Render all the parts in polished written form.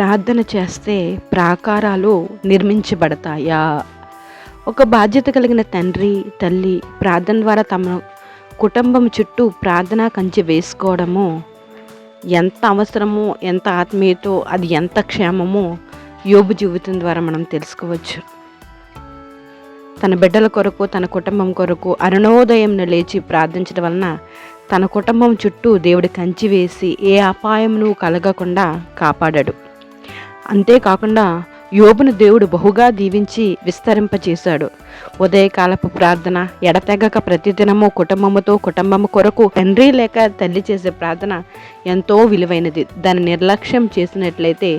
ప్రార్థన చేస్తే ప్రాకారాలు నిర్మించబడతాయా? ఒక బాధ్యత కలిగిన తండ్రి, తల్లి ప్రార్థన ద్వారా తమ కుటుంబం చుట్టూ ప్రార్థనా కంచె వేసుకోవడము ఎంత అవసరమో, ఎంత ఆత్మీయతో, అది ఎంత క్షేమమో యోబు జీవితం ద్వారా మనం తెలుసుకోవచ్చు. తన బిడ్డల కొరకు, తన కుటుంబం కొరకు అరుణోదయంను లేచి ప్రార్థించడం వలన తన కుటుంబం చుట్టూ దేవుడి కంచి వేసి ఏ అపాయమును కలగకుండా కాపాడాడు. అంతేకాకుండా యోబును దేవుడు బహుగా దీవించి విస్తరింపచేశాడు. ఉదయకాలపు ప్రార్థన ఎడతెగక ప్రతిదినము కుటుంబము కొరకు తండ్రి లేక తల్లి చేసే ప్రార్థన ఎంతో విలువైనది. దాన్ని నిర్లక్ష్యం చేసినట్లయితే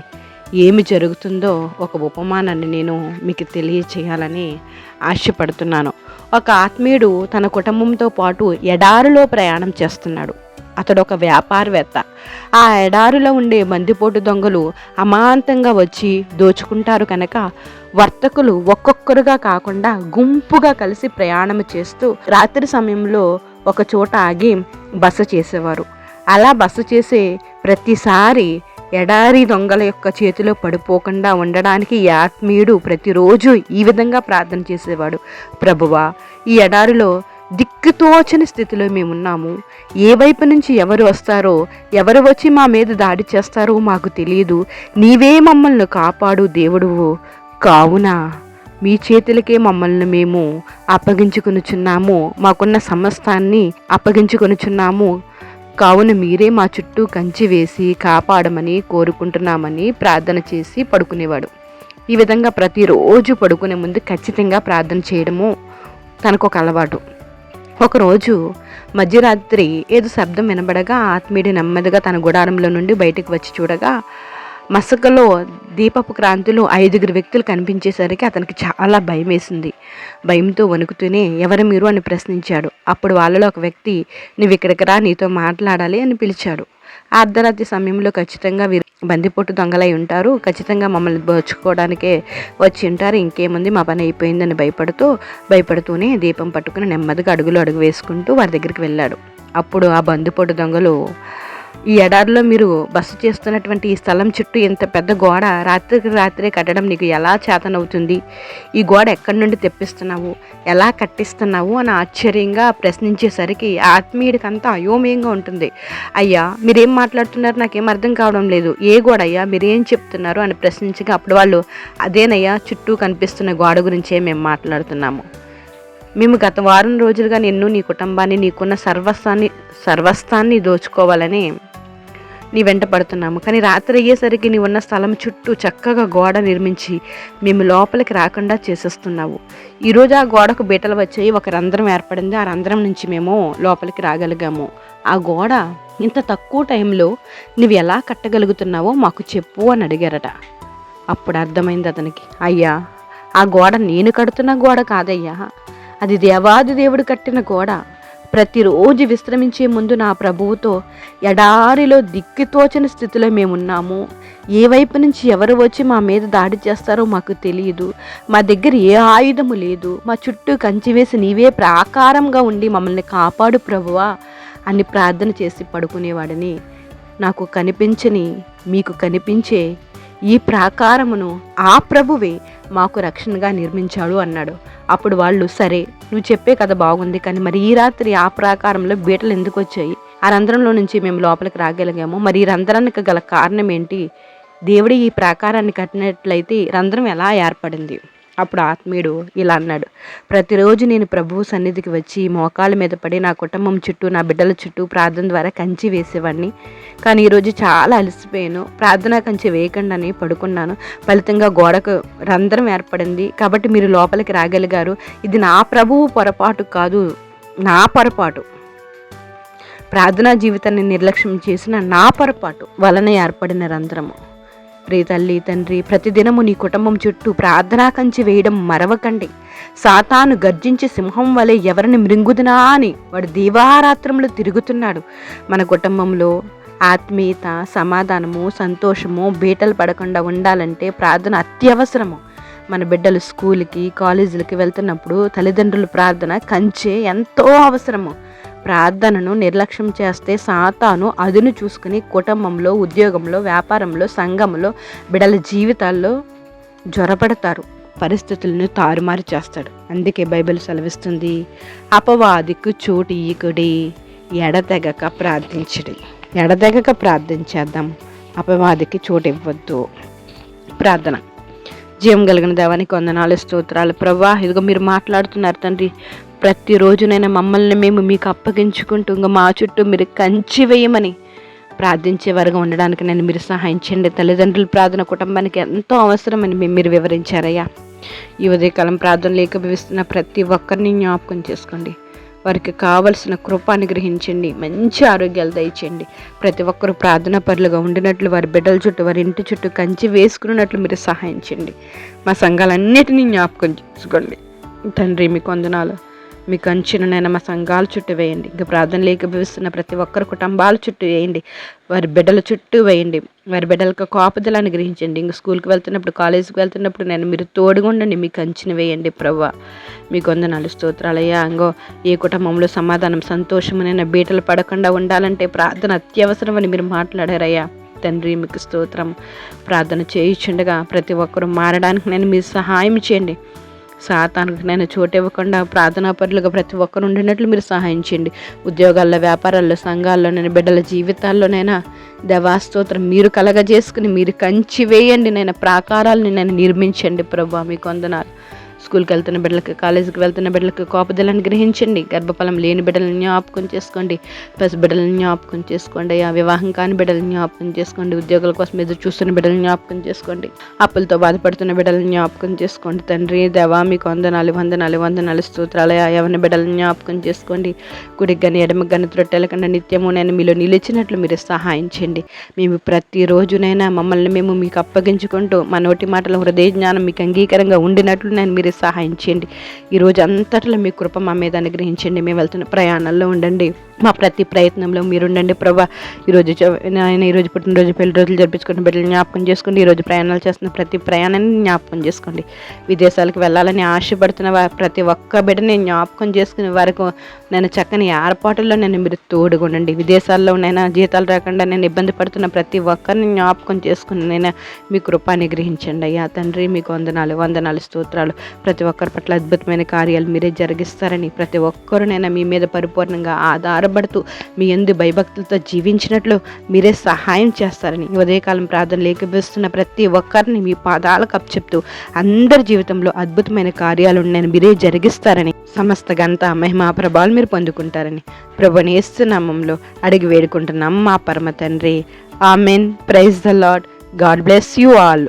ఏమి జరుగుతుందో ఒక ఉపమానాన్ని నేను మీకు తెలియచేయాలని ఆశపడుతున్నాను. ఒక ఆత్మీయుడు తన కుటుంబంతో పాటు ఎడారిలో ప్రయాణం చేస్తున్నాడు. అతడు ఒక వ్యాపారవేత్త. ఆ ఎడారిలో ఉండే బందిపోటు దొంగలు అమాంతంగా వచ్చి దోచుకుంటారు కనుక వర్తకులు ఒక్కొక్కరుగా కాకుండా గుంపుగా కలిసి ప్రయాణం చేస్తూ రాత్రి సమయంలో ఒక చోట ఆగి బస చేసేవారు. అలా బస చేసే ప్రతిసారి ఎడారి దొంగల యొక్క చేతిలో పడిపోకుండా ఉండడానికి ఈ ఆత్మీయుడు ప్రతిరోజు ఈ విధంగా ప్రార్థన చేసేవాడు. ప్రభువా, ఈ ఎడారిలో దిక్కుతోచని స్థితిలో మేమున్నాము. ఏ వైపు నుంచి ఎవరు వస్తారో, ఎవరు వచ్చి మా మీద దాడి చేస్తారో మాకు తెలియదు. నీవే మమ్మల్ని కాపాడు దేవుడువు. కావున మీ చేతులకే మమ్మల్ని మేము అప్పగించుకొనుచున్నాము. మాకున్న సమస్తాన్ని అప్పగించుకొనుచున్నాము. కావున మీరే మా చుట్టూ కంచి వేసి కాపాడమని కోరుకుంటున్నామని ప్రార్థన చేసి పడుకునేవాడు. ఈ విధంగా ప్రతిరోజు పడుకునే ముందు ఖచ్చితంగా ప్రార్థన చేయడము తనకు ఒక అలవాటు. ఒకరోజు మధ్యరాత్రి ఏదో శబ్దం వినబడగా ఆత్మీయుడు నెమ్మదిగా తన గుడారంలో నుండి బయటకు వచ్చి చూడగా మసకలో దీపపు క్రాంతిలో 5 వ్యక్తులు కనిపించేసరికి అతనికి చాలా భయం వేసింది. భయంతో వణుకుతూనే ఎవరు మీరు అని ప్రశ్నించాడు. అప్పుడు వాళ్ళలో ఒక వ్యక్తి, నువ్వు ఇక్కడికి రా, నీతో మాట్లాడాలి అని పిలిచాడు. అర్ధరాత్రి సమయంలో ఖచ్చితంగా వీరు బందిపోటు దొంగలై ఉంటారు, ఖచ్చితంగా మమ్మల్ని దోచుకోవడానికే వచ్చి ఉంటారు, ఇంకేముంది మా పని అయిపోయిందని భయపడుతూనే దీపం పట్టుకుని నెమ్మదిగా అడుగు వేసుకుంటూ వారి దగ్గరికి వెళ్ళాడు. అప్పుడు ఆ బందిపోటు దొంగలు, ఈ ఎడారిలో మీరు బస చేస్తున్నటువంటి ఈ స్థలం చుట్టూ ఇంత పెద్ద గోడ రాత్రికి రాత్రే కట్టడం నీకు ఎలా చేతనవుతుంది? ఈ గోడ ఎక్కడి నుండి తెప్పిస్తున్నావు, ఎలా కట్టిస్తున్నావు అని ఆశ్చర్యంగా ప్రశ్నించేసరికి ఆత్మీయుడికి అంతా అయోమయంగా ఉంటుంది. అయ్యా, మీరేం మాట్లాడుతున్నారు, నాకేం అర్థం కావడం లేదు. ఏ గోడ అయ్యా, మీరేం చెప్తున్నారు అని ప్రశ్నించగా అప్పుడు వాళ్ళు, అదేనయ్యా, చుట్టూ కనిపిస్తున్న గోడ గురించే మేము మాట్లాడుతున్నాము. మేము గత వారం రోజులుగా నిన్ను, నీ కుటుంబాన్ని, నీకున్న సర్వస్వాన్ని దోచుకోవాలని నీ వెంట పడుతున్నాము. కానీ రాత్రి అయ్యేసరికి నీ ఉన్న స్థలం చుట్టూ చక్కగా గోడ నిర్మించి మేము లోపలికి రాకుండా చేసేస్తున్నావు. ఈరోజు ఆ గోడకు బీటలు వచ్చాయి, ఒక రంధ్రం ఏర్పడింది. ఆ రంధ్రం నుంచి మేము లోపలికి రాగలిగాము. ఆ గోడ ఇంత తక్కువ టైంలో నువ్వు ఎలా కట్టగలుగుతున్నావో మాకు చెప్పు అని అడిగారట. అప్పుడు అర్థమైంది అతనికి, అయ్యా, ఆ గోడ నేను కడుతున్న గోడ కాదయ్యా, అది దేవాది దేవుడు కట్టిన గోడ. ప్రతిరోజు విశ్రమించే ముందు నా ప్రభువుతో ఎడారిలో దిక్కుతోచని స్థితిలో మేమున్నాము. ఏ వైపు నుంచి ఎవరు వచ్చి మా మీద దాడి చేస్తారో మాకు తెలియదు. మా దగ్గర ఏ ఆయుధము లేదు. మా చుట్టూ కంచి వేసి నీవే ప్రాకారంగా ఉండి మమ్మల్ని కాపాడు ప్రభువా అని ప్రార్థన చేసి పడుకునేవాడని, నాకు కనిపించని మీకు కనిపించే ఈ ప్రాకారమును ఆ ప్రభువే మాకు రక్షణగా నిర్మించాడు అన్నాడు. అప్పుడు వాళ్ళు, సరే, నువ్వు చెప్పే కథ బాగుంది, కానీ మరి ఈ రాత్రి ఆ ప్రాకారంలో బీటలు ఎందుకు వచ్చాయి? ఆ రంధ్రంలో నుంచి మేము లోపలికి రాగలిగాము. మరి ఈ రంధ్రానికి గల కారణం ఏంటి? దేవుడు ఈ ప్రాకారాన్ని కట్టినట్లయితే రంధ్రం ఎలా ఏర్పడింది? అప్పుడు ఆత్మీయుడు ఇలా అన్నాడు, ప్రతిరోజు నేను ప్రభువు సన్నిధికి వచ్చి మోకాళ్ళ మీద పడి నా కుటుంబం చుట్టూ, నా బిడ్డల చుట్టూ ప్రార్థన ద్వారా కంచి వేసేవాడిని. కానీ ఈరోజు చాలా అలసిపోయాను, ప్రార్థనా కంచి వేయకుండానే పడుకున్నాను. ఫలితంగా గోడకు రంధ్రం ఏర్పడింది. కాబట్టి మీరు లోపలికి రాగలిగారు. ఇది నా ప్రభువు పొరపాటు కాదు, నా పొరపాటు. ప్రార్థనా జీవితాన్ని నిర్లక్ష్యం చేసిన నా పొరపాటు వలన ఏర్పడిన రంధ్రము. ప్రియ తల్లి, తండ్రి, ప్రతిదినము నీ కుటుంబం చుట్టూ ప్రార్థనా కంచి వేయడం మరవకండి. సాతాను గర్జించి సింహం వలె ఎవరిని మృంగుదునా అని వాడు దీవారాత్రములు తిరుగుతున్నాడు. మన కుటుంబంలో ఆత్మీయత, సమాధానము, సంతోషము బీటలు పడకుండా ఉండాలంటే ప్రార్థన అత్యవసరము. మన బిడ్డలు స్కూల్కి, కాలేజీలకి వెళ్తున్నప్పుడు తల్లిదండ్రుల ప్రార్థన కంచె ఎంతో అవసరము. ప్రార్థనను నిర్లక్ష్యం చేస్తే సాతాను అదును చూసుకుని కుటుంబంలో, ఉద్యోగంలో, వ్యాపారంలో, సంఘంలో, బిడ్డల జీవితాల్లో జ్వరపడతారు. పరిస్థితులను తారుమారు చేస్తాడు. అందుకే బైబిల్ సెలవిస్తుంది, అపవాదికి చోటు ఇయ్యకుడి, ఎడతెగక ప్రార్థించడి. ఎడతెగక ప్రార్థించేద్దాం, అపవాదికి చోటు ఇవ్వద్దు. ప్రార్థన. జీవం కలిగిన దేవానికి వందనాలు, స్తోత్రాలు ప్రభా. ఇదిగో మీరు మాట్లాడుతున్నారు తండ్రి, ప్రతిరోజునైనా మమ్మల్ని మేము మీకు అప్పగించుకుంటూ ఇంకా మా చుట్టూ మీరు కంచి వేయమని ప్రార్థించే వారుగా ఉండడానికి నేను మీరు సహాయం చేయండి. తల్లిదండ్రుల ప్రార్థన కుటుంబానికి ఎంతో అవసరమని మీరు వివరించారయ్యా. ఈ ఉదయకాలం ప్రార్థనలు ఏకీభవిస్తున్న ప్రతి ఒక్కరిని జ్ఞాపకం చేసుకోండి. వారికి కావలసిన కృప అనుగ్రహించండి, మంచి ఆరోగ్యాలు దయచేయండి. ప్రతి ఒక్కరూ ప్రార్థనా పరులుగా ఉండినట్లు, వారి బిడ్డల చుట్టూ, వారి ఇంటి చుట్టూ కంచి వేసుకున్నట్లు మీరు సహాయం చేయండి. మా సంఘాలన్నిటినీ జ్ఞాపకం చేసుకోండి తండ్రి. మీకు వందనాలు. మీ కంచెను నేను మా సంఘాల చుట్టూ వేయండి. ఇంకా ప్రార్థనలు ఏకీభవిస్తున్న ప్రతి ఒక్కరు కుటుంబాల చుట్టూ వేయండి, వారి బిడ్డల చుట్టూ వేయండి. వారి బిడ్డలకు కాపుదలను గ్రహించండి. ఇంక స్కూల్కి వెళ్తున్నప్పుడు, కాలేజీకి వెళ్తున్నప్పుడు నేను మీరు తోడుగుండండి. మీ కంచెను వేయండి ప్రభువా. మీకు వందనాలు, స్తోత్రాలయ్యా. ఇంకో ఏ కుటుంబంలో సమాధానం, సంతోషమైన బీటలు పడకుండా ఉండాలంటే ప్రార్థన అత్యవసరమని మీరు మాట్లాడారయ్యా తండ్రి. మీకు స్తోత్రం. ప్రార్థన చేయించుండగా ప్రతి ఒక్కరూ మారడానికి నేను మీరు సహాయం చేయండి. సాతానుకు నేను చోటు ఇవ్వకుండా ప్రార్థనా పరులుగా ప్రతి ఒక్కరు ఉండినట్లు మీరు సహాయం చేయండి. ఉద్యోగాల్లో, వ్యాపారాల్లో, సంఘాల్లో, నేను బిడ్డల జీవితాల్లోనైనా దేవాస్తోత్రం మీరు కలగజేసుకుని మీరు కంచి వేయండి. నేను ప్రాకారాలను నేను నిర్మించండి ప్రభా. మీకు వందనాలు. స్కూల్కి వెళ్తున్న బిడ్డలకు, కాలేజీకి వెళ్తున్న బిడ్డలకు కాపుదలను గ్రహించండి. గర్భఫలం లేని బిడ్డలను జ్ఞాపకం చేసుకోండి. పసి బిడ్డలను జ్ఞాపకం చేసుకోండి. ఆ వివాహం కాని బిడ్డలను జ్ఞాపకం చేసుకోండి. ఉద్యోగాల కోసం ఎదురు చూస్తున్న బిడ్డలను జ్ఞాపకం చేసుకోండి. అప్పులతో బాధపడుతున్న బిడ్డలను జ్ఞాపకం చేసుకోండి తండ్రి. దేవా మీకు వందనాలు, వందనాలు, వందనాలు, స్తోత్రాలు. యవన బిడ్డలను జ్ఞాపకం చేసుకోండి. కుడికి కానీ ఎడమకు కానీ త్రొట్టెల కన్నా నిత్యము నేను మీలో నిలిచినట్లు మీరు సహాయం చేయండి. మేము ప్రతిరోజునైనా మమ్మల్ని మేము మీకు అప్పగించుకుంటూ మా నోటి మాటల హృదయ జ్ఞానం మీకు అంగీకారంగా ఉండినట్లు నేను మీరు సహాయం చేయండి. ఈరోజు అంతట్లో మీ కృప మా మీద అనుగ్రహించండి. మేము వెళ్తున్న ప్రయాణాల్లో ఉండండి. మా ప్రతి ప్రయత్నంలో మీరు ఉండండి ప్రభా. ఈరోజు పుట్టినరోజు, పెళ్లి రోజులు జరిపించుకున్న బిడ్డలు జ్ఞాపకం చేసుకోండి. ఈరోజు ప్రయాణాలు చేస్తున్న ప్రతి ప్రయాణాన్ని జ్ఞాపకం చేసుకోండి. విదేశాలకు వెళ్ళాలని ఆశపడుతున్న ప్రతి ఒక్క బిడ్డని జ్ఞాపకం చేసుకునే వరకు నేను చక్కని ఏర్పాటుల్లో నేను మీరు తోడుగుండండి. విదేశాల్లో నైనా జీతాలు రాకుండా నేను ఇబ్బంది పడుతున్న ప్రతి ఒక్కరిని జ్ఞాపకం చేసుకుని నేను మీ కృప అనుగ్రహించండి అయ్యా తండ్రి. మీకు వందనాలు, వందనాలు, స్తోత్రాలు. ప్రతి ఒక్కరి పట్ల అద్భుతమైన కార్యాలు మీరే జరిగిస్తారని, ప్రతి ఒక్కరునైనా మీ మీద పరిపూర్ణంగా ఆధారపడుతూ మీ యందు భయభక్తులతో జీవించినట్లు మీరే సహాయం చేస్తారని, ఉదయకాలం ప్రార్థనలు ఏకీభవిస్తున్న ప్రతి ఒక్కరిని మీ పాదాలకు అప్పచెప్తూ అందరి జీవితంలో అద్భుతమైన కార్యాలు నేను మీరే జరిగిస్తారని, సమస్త ఘనత, మహిమ, ప్రభావాలు మీరు పొందుకుంటారని ప్రభువుని యేసు నామములో అడిగి వేడుకుంటున్నాం మా పరమ తండ్రి. Amen. Praise the Lord. God bless you all.